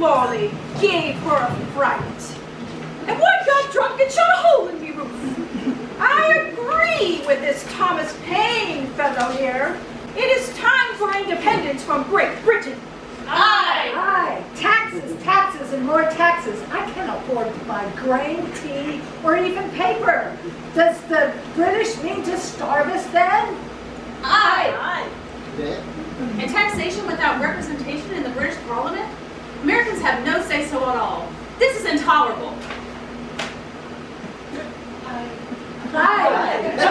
Molly gave her a fright. And one got drunk and shot a hole in me roof. I agree with this Thomas Paine fellow here. It is time for independence from Great Britain. Aye! Aye! Taxes, taxes, and more taxes. I can't afford to buy grain, tea, or even paper. Does the British mean to starve us then? Aye! Aye. And taxation without representation in the British Parliament? Americans have no say-so at all. This is intolerable. Aye!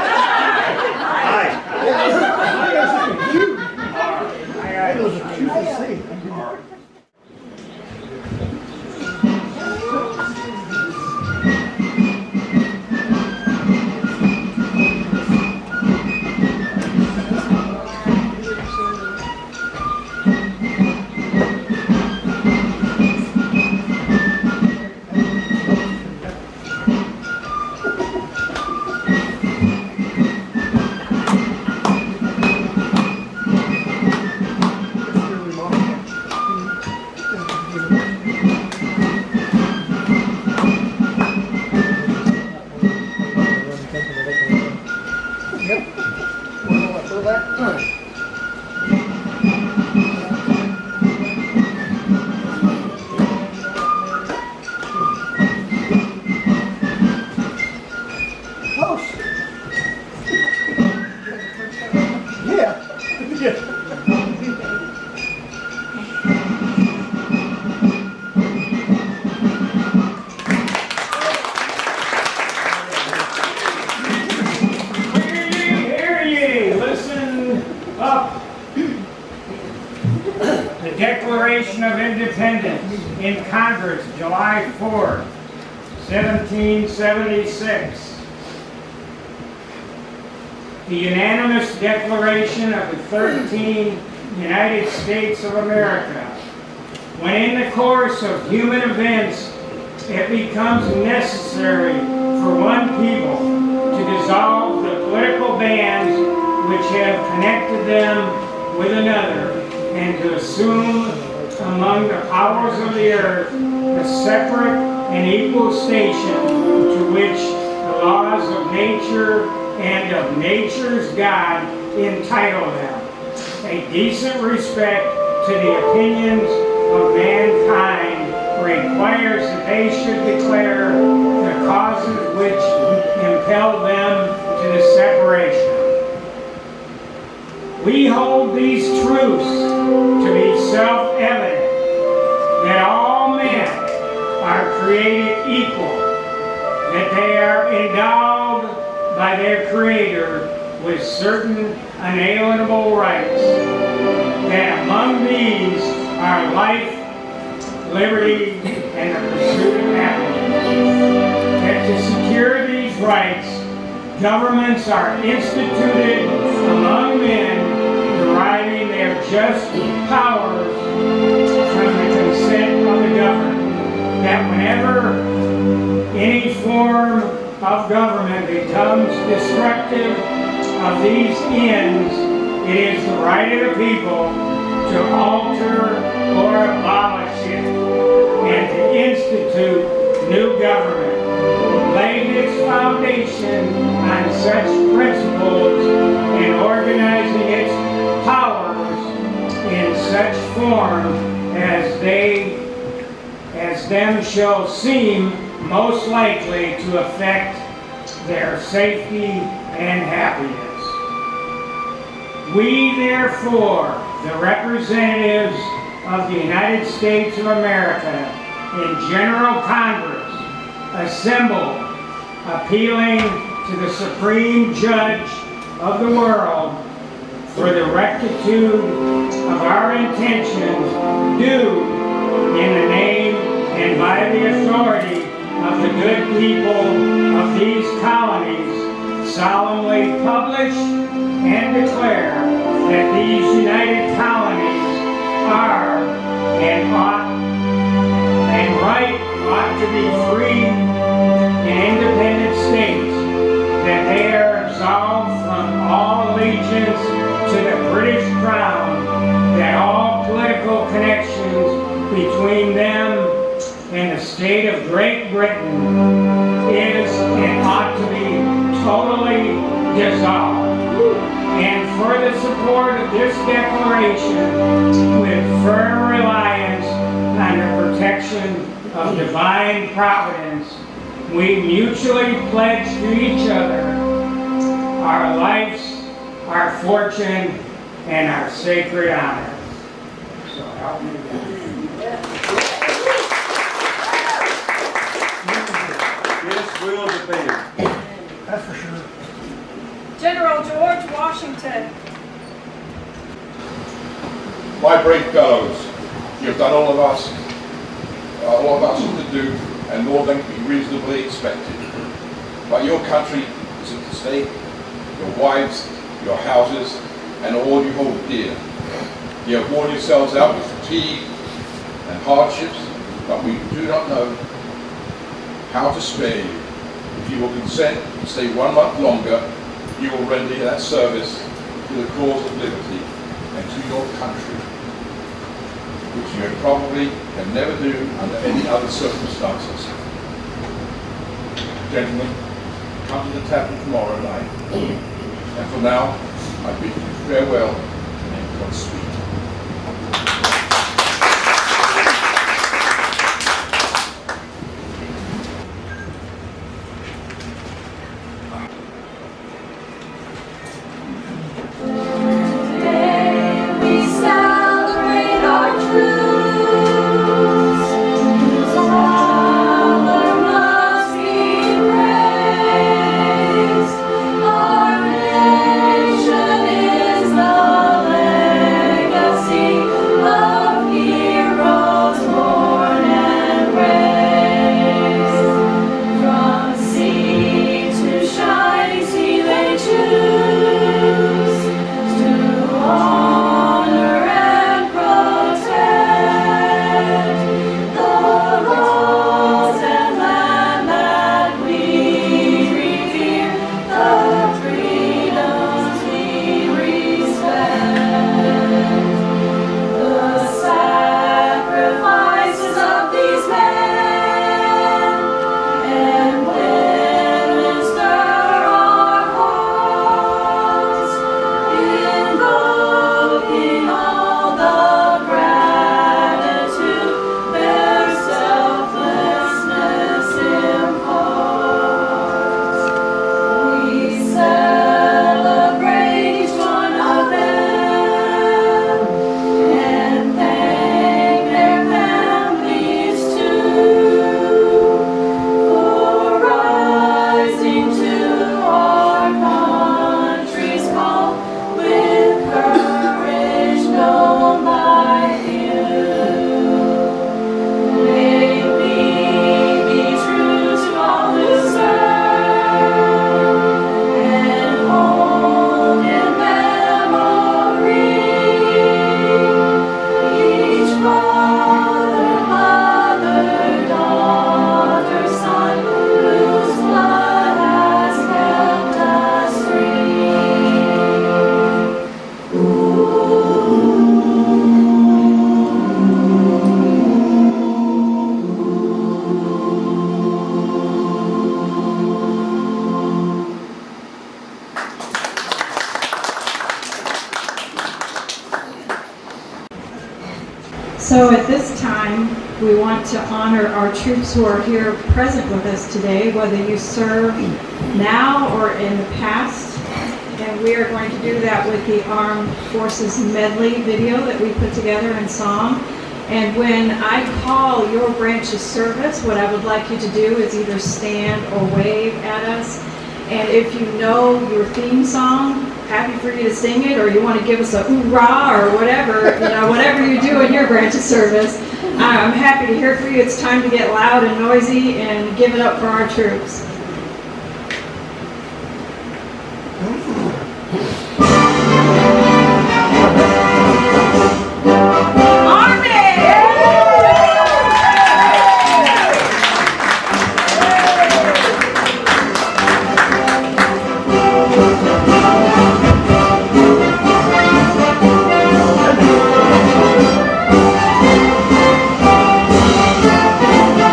Declaration of Independence in Congress, July 4, 1776. The unanimous declaration of the 13 United States of America. When in the course of human events it becomes necessary for one people to dissolve the political bands which have connected them with another, and to assume among the powers of the earth a separate and equal station to which the laws of nature and of nature's God entitle them, a decent respect to the opinions of mankind requires that they should declare the causes which impel them to the separation. We hold these truths to be self-evident, that all men are created equal, that they are endowed by their Creator with certain unalienable rights, that among these are life, liberty, and the pursuit of happiness, that to secure these rights, governments are instituted among men, deriving their just powers from the consent of the governed, that whenever any form of government becomes destructive of these ends, it is the right of the people to alter or abolish it, and to institute new government, laying its foundation on such principles and organizing its powers in such form as them shall seem most likely to affect their safety and happiness. We therefore, the representatives of the United States of America in General Congress, assembled, appealing to the Supreme Judge of the world for the rectitude of our intentions, do, in the name and by the authority of the good people of these colonies, solemnly publish and declare that these united colonies are and ought and right ought to be free and independent states, that they are absolved from all allegiance to the British Crown, that all political connections between them in the state of Great Britain is and ought to be totally dissolved. And for the support of this declaration, with firm reliance on the protection of divine providence, we mutually pledge to each other our lives, our fortune, and our sacred honor. So help me God. Yes, will be. That's for sure. General George Washington. My brave fellows, you have done all of us to do, and more than we reasonably expected. But your country is at stake, your wives, your houses, and all you hold dear. You have worn yourselves out with fatigue and hardships, but we do not know how to spare you. If you will consent to stay 1 month longer, you will render that service to the cause of liberty and to your country, which you probably can never do under any other circumstances. Gentlemen, come to the tavern tomorrow night. And for now, I bid you farewell and Godspeed. So at this time, we want to honor our troops who are here present with us today, whether you serve now or in the past. And we are going to do that with the Armed Forces Medley video that we put together in song. And when I call your branch's service, what I would like you to do is either stand or wave at us. And if you know your theme song, happy for you to sing it, or you want to give us a hoorah or whatever, whatever you do in your branch's service, I'm happy to hear from you. It's time to get loud and noisy and give it up for our troops. Thank you.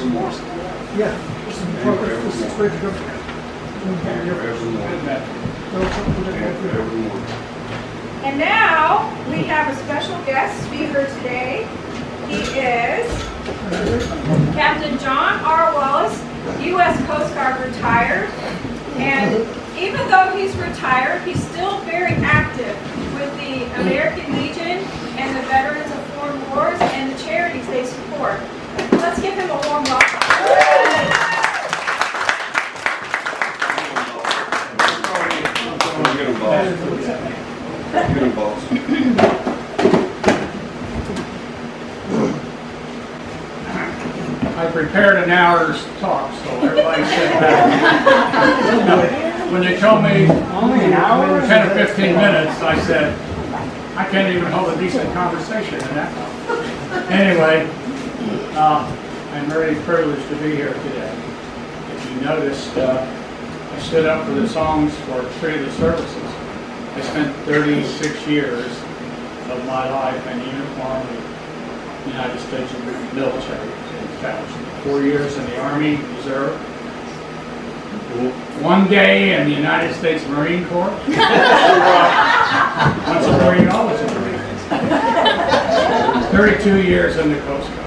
Evermore. Yeah. This is the program for sixth grade to go. Evermore. And now we have a special guest speaker today. He is Captain John R. Wallace, U.S. Coast Guard retired. And even though he's retired, he's still very active with the American Legion and the Veterans of Foreign Wars and the charities they support. Let's give him a warm welcome. Get him, boss. Get him, boss. I prepared an hour's talk, so everybody sit back. When they told me Only an hour? 10 or 15 minutes, I said, I can't even hold a decent conversation in that. Anyway, I'm very privileged to be here today. If you noticed, I stood up for the songs for 3 of the services. I spent 36 years of my life in uniform in the United States military. 4 years in the Army Reserve. 1 day in the United States Marine Corps. Once a Marine, always a Marine. 32 years in the Coast Guard.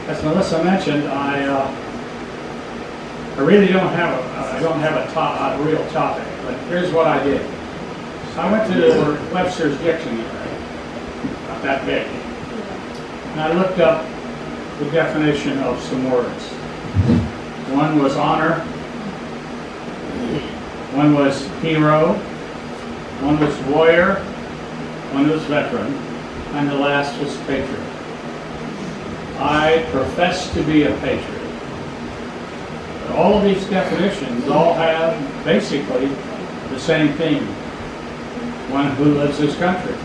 As Melissa mentioned, I really don't have a real topic, but here's what I did. I went to the Webster's Dictionary, not that big, and I looked up the definition of some words. One was honor, one was hero, one was warrior, one was veteran, and the last was patriot. I profess to be a patriot. But all of these definitions all have basically the same theme. One who loves his country,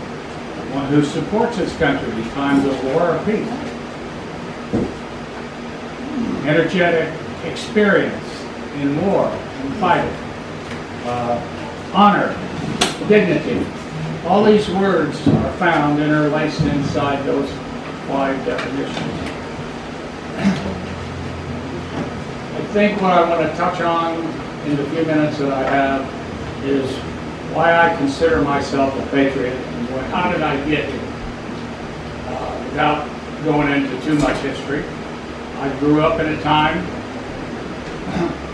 one who supports his country in times of war or peace. Energetic experience in war and fighting. Honor, dignity. All these words are found interlaced inside those 5 definitions. I think what I want to touch on in the few minutes that I have is why I consider myself a patriot and how did I get here. Without going into too much history, I grew up in a time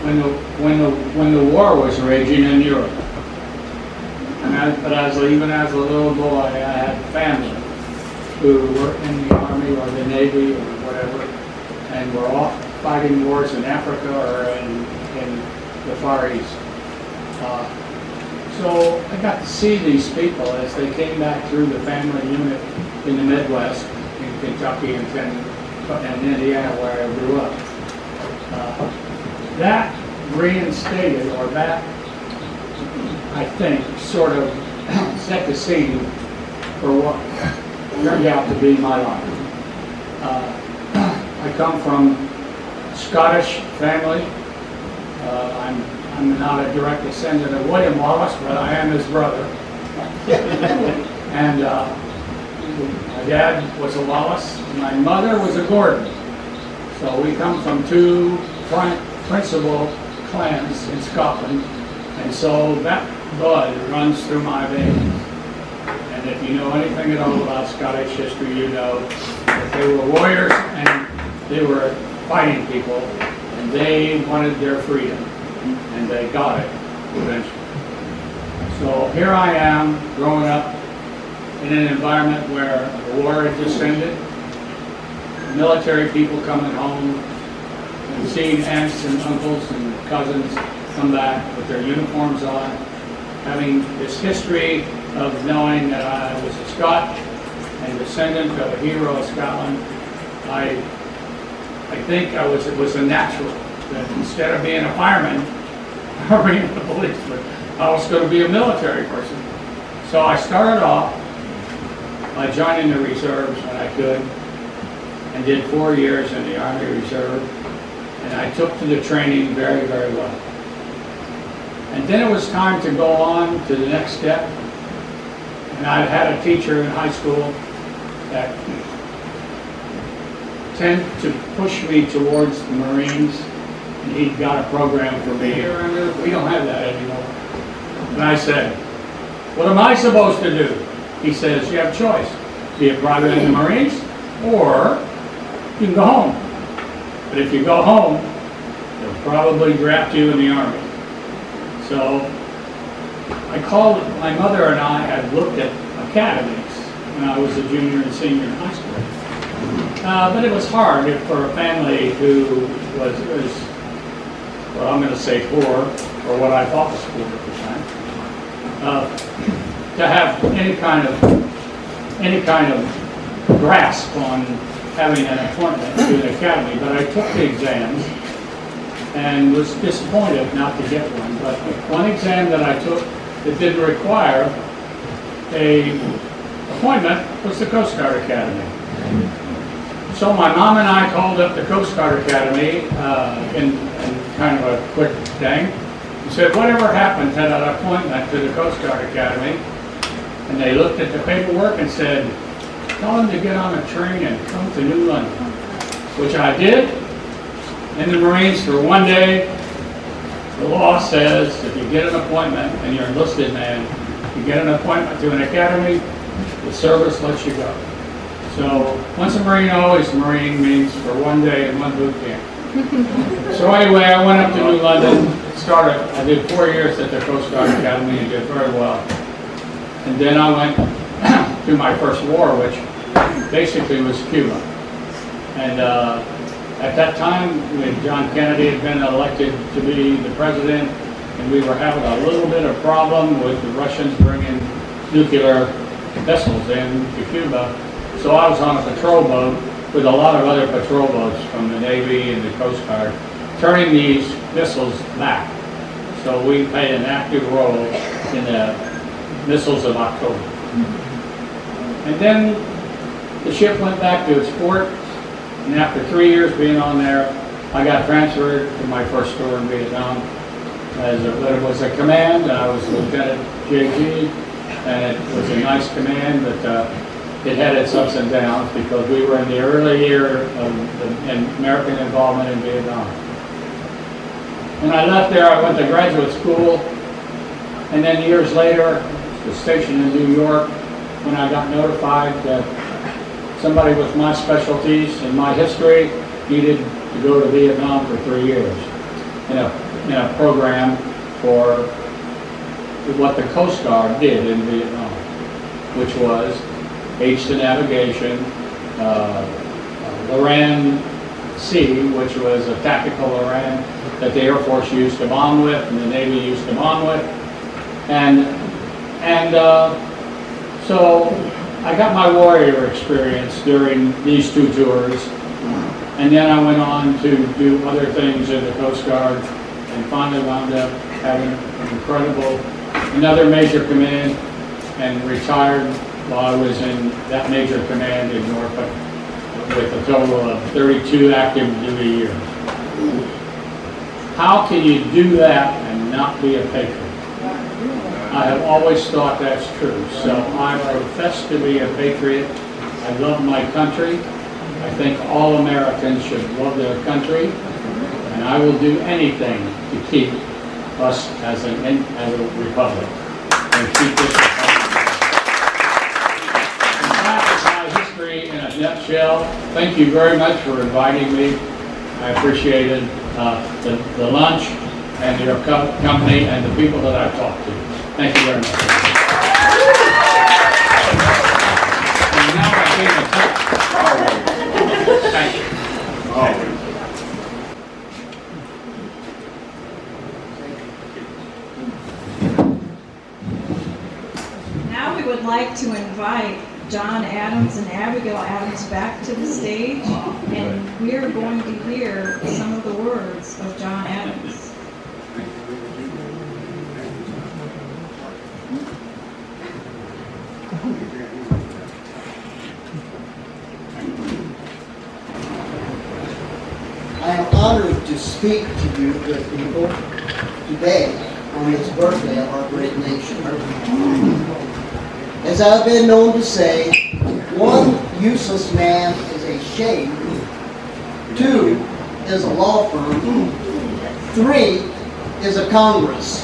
when the war was raging in Europe. Even as a little boy, I had family who were in the Army or the Navy or whatever, and were off fighting wars in Africa or in the Far East. So I got to see these people as they came back through the family unit in the Midwest, in Kentucky and Indiana, where I grew up. That reinstated, or that, I think, sort of set the scene for what turned out to be my life. I come from a Scottish family. I'm not a direct descendant of William Wallace, but I am his brother. And my dad was a Wallace, my mother was a Gordon. So we come from 2 principal clans in Scotland, and so that blood runs through my veins. And if you know anything at all about Scottish history, you know that they were warriors and they were fighting people, and they wanted their freedom, and they got it eventually. So here I am, growing up in an environment where the war had just ended, military people coming home, and seeing aunts and uncles and cousins come back with their uniforms on, having this history of knowing that I was a Scot and descendant of a hero of Scotland. I think it was a natural that instead of being a fireman or being a policeman, I was going to be a military person. So I started off by joining the reserves when I could, and did 4 years in the Army Reserve, and I took to the training very, very well. And then it was time to go on to the next step, and I had a teacher in high school that tend to push me towards the Marines. And he'd got a program for me here, and we don't have that anymore. And I said, what am I supposed to do? He says, you have a choice. Be a private in the Marines, or you can go home. But if you go home, they'll probably draft you in the Army. So I called, my mother and I had looked at academies when I was a junior and senior in high school. But it was hard for a family who was well, I'm going to say poor, or what I thought was 4%, to have any kind of grasp on having an appointment to an academy. But I took the exams and was disappointed not to get one. But one exam that I took that didn't require an appointment was the Coast Guard Academy. So my mom and I called up the Coast Guard Academy in kind of a quick thing. We said, whatever happened to that appointment to the Coast Guard Academy? And they looked at the paperwork and said, tell them to get on a train and come to New London, which I did. In the Marines for one day. The law says if you get an appointment and you're an enlisted man, you get an appointment to an academy, the service lets you go. So once a Marine, always a Marine means for one day and one boot camp. So anyway, I went up to New London, I did 4 years at the Coast Guard Academy and did very well. And then I went to my first war, which basically was Cuba. And at that time, when John Kennedy had been elected to be the president, and we were having a little bit of problem with the Russians bringing nuclear vessels in to Cuba. So I was on a patrol boat with a lot of other patrol boats from the Navy and the Coast Guard, turning these missiles back. So we played an active role in the missiles of October. And then the ship went back to its port, and after 3 years being on there, I got transferred to my first tour in Vietnam. But it was a command, I was Lieutenant JG, and it was a nice command, but it had its ups and downs because we were in the early year of the American involvement in Vietnam. When I left there, I went to graduate school, and then years later, was stationed in New York when I got notified that somebody with my specialties and my history needed to go to Vietnam for 3 years in a program for what the Coast Guard did in Vietnam, which was aids to navigation, Loran Sea, which was a tactical Loran that the Air Force used to bomb with and the Navy used to bomb with. So I got my warrior experience during these 2 tours, and then I went on to do other things in the Coast Guard and finally wound up having another major command and retired while I was in that major command in Norfolk with a total of 32 active duty years. How can you do that and not be a patriot? I have always thought that's true. So I profess to be a patriot. I love my country. I think all Americans should love their country. And I will do anything to keep us as a republic and keep this republic. That is my history in a nutshell. Thank you very much for inviting me. I appreciated the lunch and your company and the people that I've talked to. Thank you very much. And now I came to talk. Thank you. Now we would like to invite John Adams and Abigail Adams back to the stage, and we are going to hear some of the words of John Adams. I am honored to speak to you, good people, today on this birthday of our great nation. As I've been known to say, one useless man is a shame. 2 is a law firm. 3 is a Congress.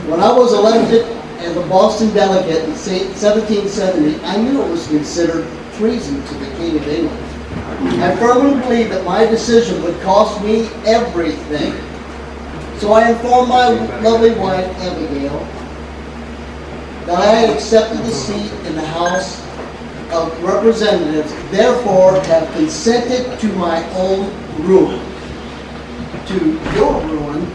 When I was elected as a Boston delegate in 1770, I knew it was considered treason to the King of England. I firmly believed that my decision would cost me everything. So I informed my lovely wife, Abigail, that I had accepted the seat in the House of Representatives, therefore have consented to my own ruin, to your ruin,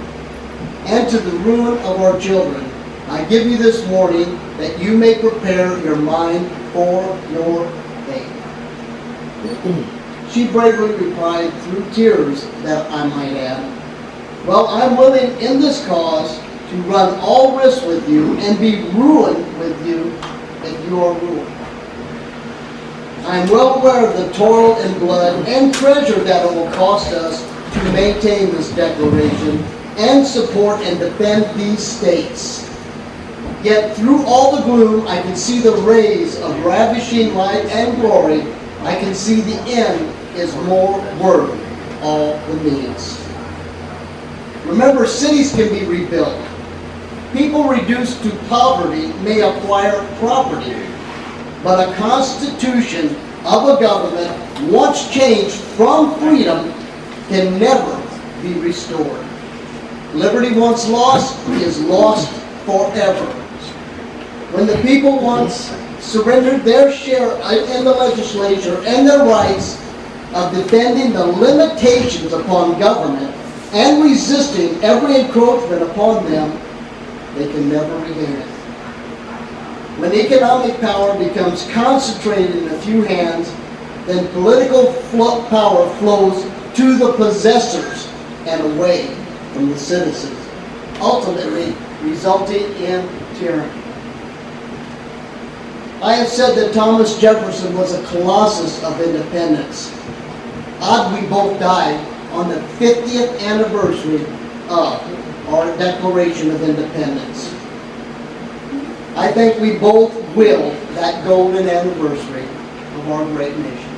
and to the ruin of our children. I give you this warning that you may prepare your mind for your fate. She bravely replied through tears, that I might add, well, I'm willing in this cause to run all risks with you and be ruined with you if you are ruined. I am well aware of the toil and blood and treasure that it will cost us to maintain this declaration and support and defend these states. Yet through all the gloom, I can see the rays of ravishing light and glory. I can see the end is more worth all the means. Remember, cities can be rebuilt. People reduced to poverty may acquire property, but a constitution of a government, once changed from freedom, can never be restored. Liberty once lost is lost forever. When the people once surrendered their share in the legislature and their rights of defending the limitations upon government and resisting every encroachment upon them, they can never regain it. When economic power becomes concentrated in a few hands, then political power flows to the possessors and away from the citizens, ultimately resulting in tyranny. I have said that Thomas Jefferson was a colossus of independence. Odd we both died on the 50th anniversary of our Declaration of Independence. I think we both will that golden anniversary of our great nation.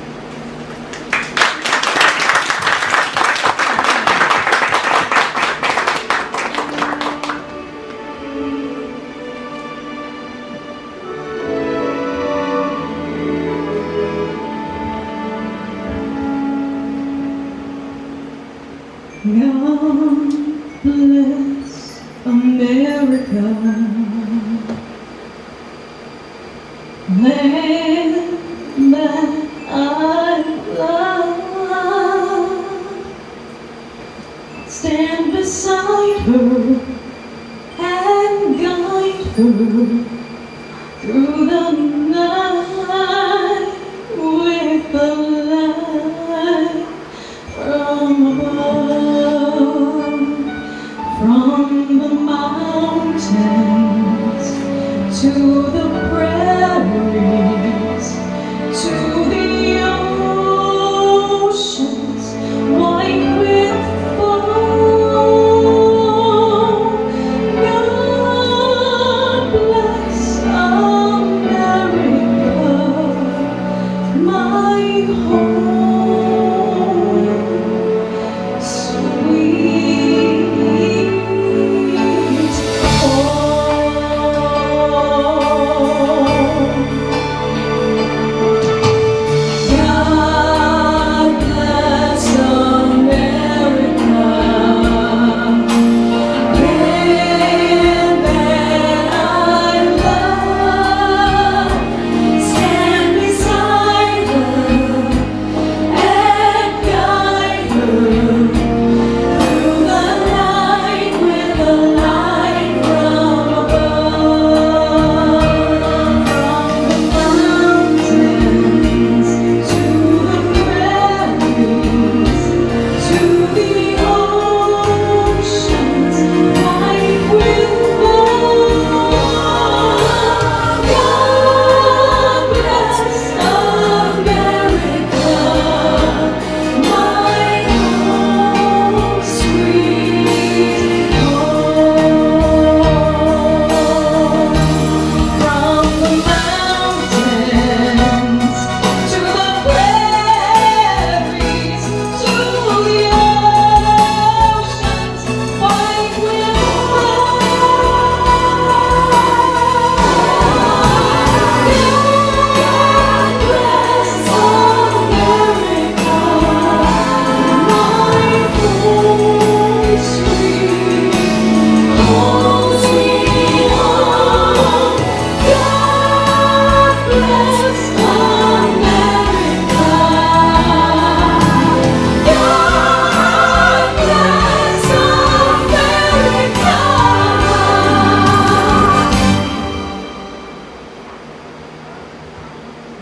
God bless America, land that I love. Stand beside her and guide her through the night with the light from above, from the mountains to the prairies, to the oceans white with foam. God bless America.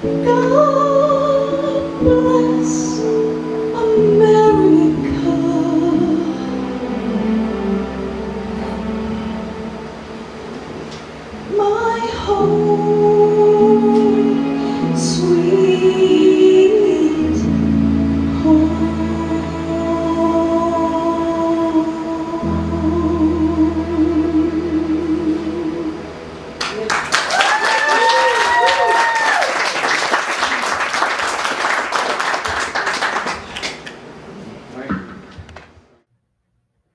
God bless America. My home, sweet home.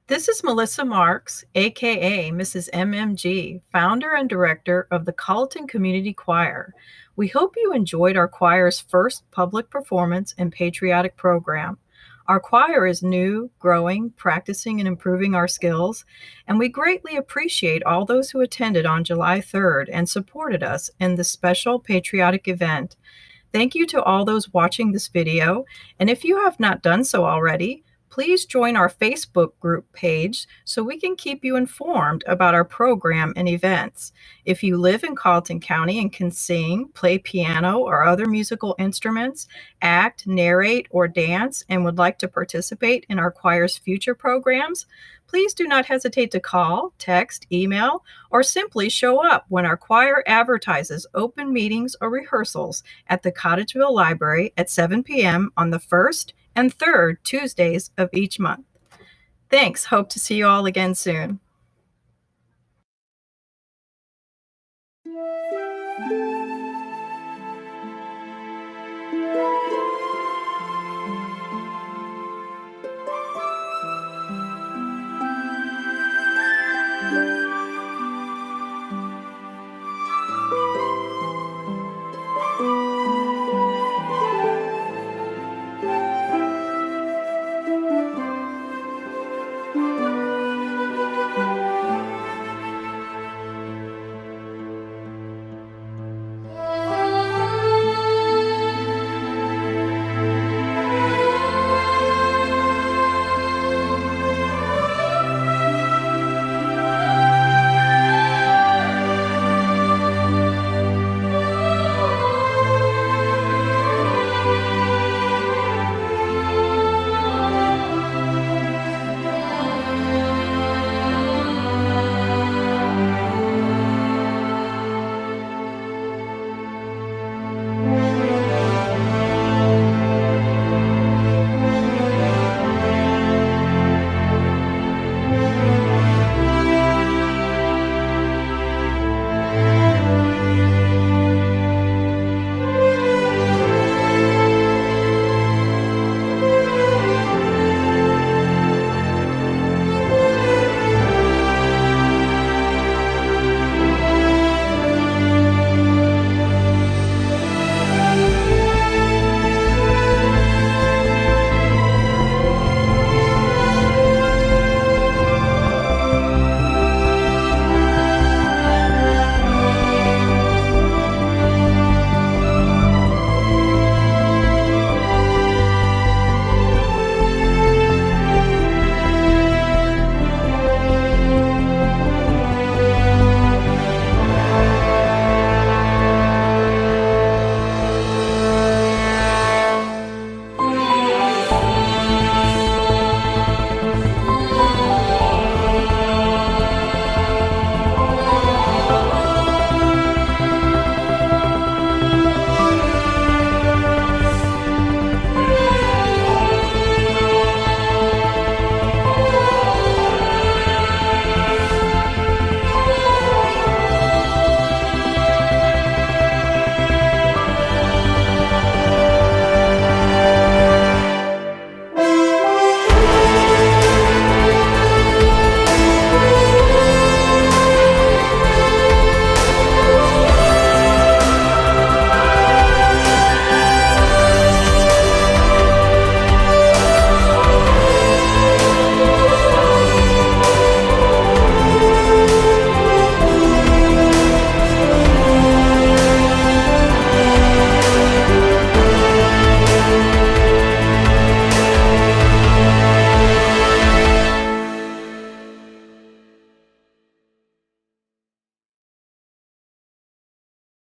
This is Melissa Marks, aka Mrs. MMG, founder and director of the Colleton Community Choir. We hope you enjoyed our choir's first public performance and patriotic program. Our choir is new, growing, practicing, and improving our skills, and we greatly appreciate all those who attended on July 3rd and supported us in this special patriotic event. Thank you to all those watching this video, and if you have not done so already, please join our Facebook group page so we can keep you informed about our program and events. If you live in Colleton County and can sing, play piano or other musical instruments, act, narrate, or dance, and would like to participate in our choir's future programs, please do not hesitate to call, text, email, or simply show up when our choir advertises open meetings or rehearsals at the Cottageville Library at 7 p.m. on the 1st and 3rd Tuesdays of each month. Thanks. Hope to see you all again soon.